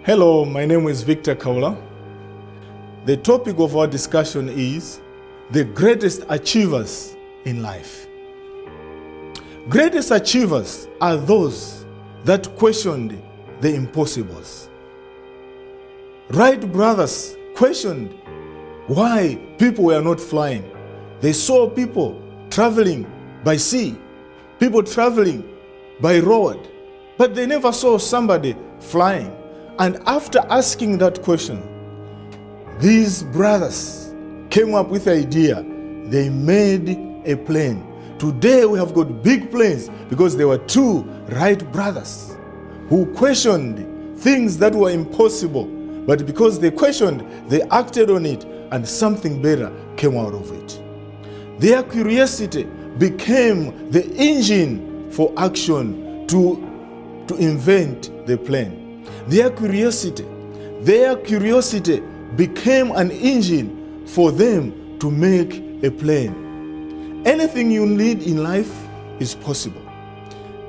Hello, my name is Victor Khaula. The topic of our discussion is the greatest achievers in life. Greatest achievers are those that questioned the impossibles. Wright brothers questioned why people were not flying. They saw people traveling by sea, people traveling by road, but they never saw somebody flying. And after asking that question, these brothers came up with the idea. They made a plane. Today we have got big planes because there were two Wright brothers who questioned things that were impossible. But because they questioned, they acted on it and something better came out of it. Their curiosity became the engine for action to invent the plane. Their curiosity became an engine for them to make a plane. Anything you need in life is possible.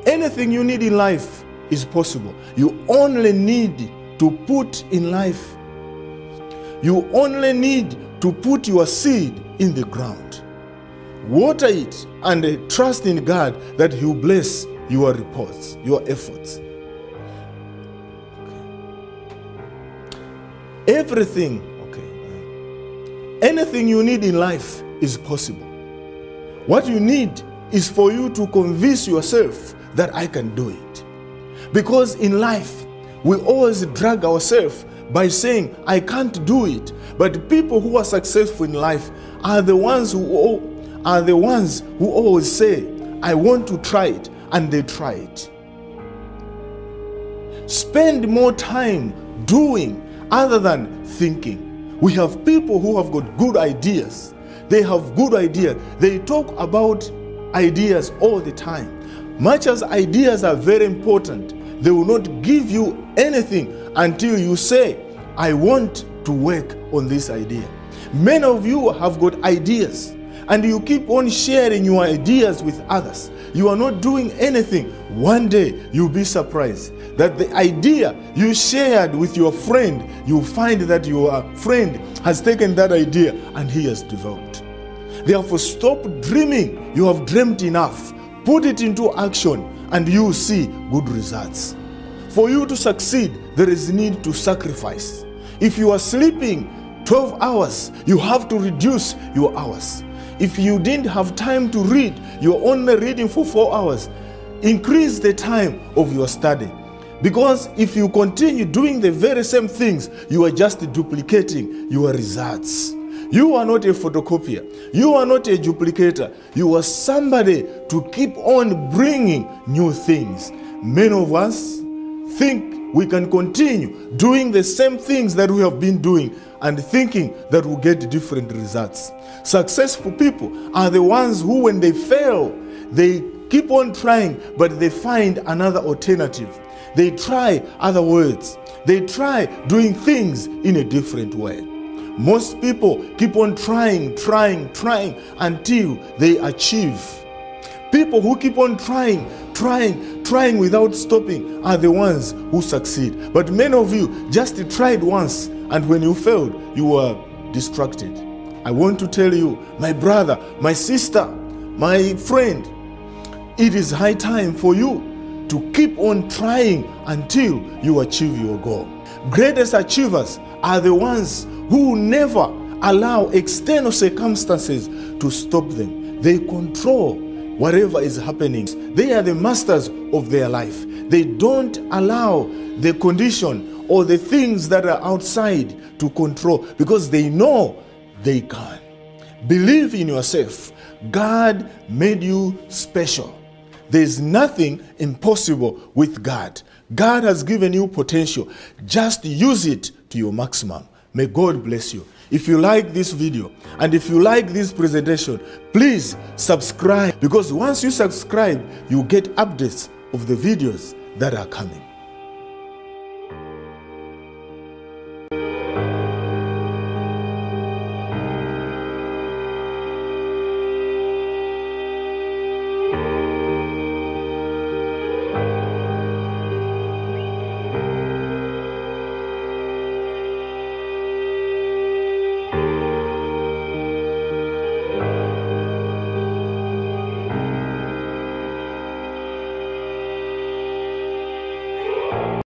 Anything you need in life is possible. You only need to put in life. You only need to put your seed in the ground. Water it and trust in God that He will bless your reports, your efforts. Anything you need in life is possible. What you need is for you to convince yourself that I can do it. Because in life, we always drag ourselves by saying, I can't do it. But people who are successful in life are the ones who always say, I want to try it, and they try it. Spend more time doing other than thinking. We have people who have got good ideas. They have good ideas. They talk about ideas all the time. Much as ideas are very important, they will not give you anything until you say, I want to work on this idea. Many of you have got ideas and you keep on sharing your ideas with others. You are not doing anything. One day you'll be surprised that the idea you shared with your friend, you find that your friend has taken that idea and he has developed. Therefore, stop dreaming. You have dreamt enough. Put it into action and you will see good results. For you to succeed, there is need to sacrifice. If you are sleeping 12 hours, you have to reduce your hours. If you didn't have time to read, you're only reading for 4 hours, increase the time of your study. Because if you continue doing the very same things, you are just duplicating your results. You are not a photocopier. You are not a duplicator. You are somebody to keep on bringing new things. Many of us think we can continue doing the same things that we have been doing and thinking that we'll get different results. Successful people are the ones who, when they fail, they keep on trying, but they find another alternative. They try other words. They try doing things in a different way. Most people keep on trying until they achieve. People who keep on trying without stopping are the ones who succeed. But many of you just tried once, and when you failed, you were distracted. I want to tell you, my brother, my sister, my friend, it is high time for you to keep on trying until you achieve your goal. Greatest achievers are the ones who never allow external circumstances to stop them. They control whatever is happening. They are the masters of their life. They don't allow the condition or the things that are outside to control, because they know they can. Believe in yourself. God made you special. There is nothing impossible with God. God has given you potential. Just use it to your maximum. May God bless you. If you like this video and if you like this presentation, please subscribe, because once you subscribe, you get updates of the videos that are coming.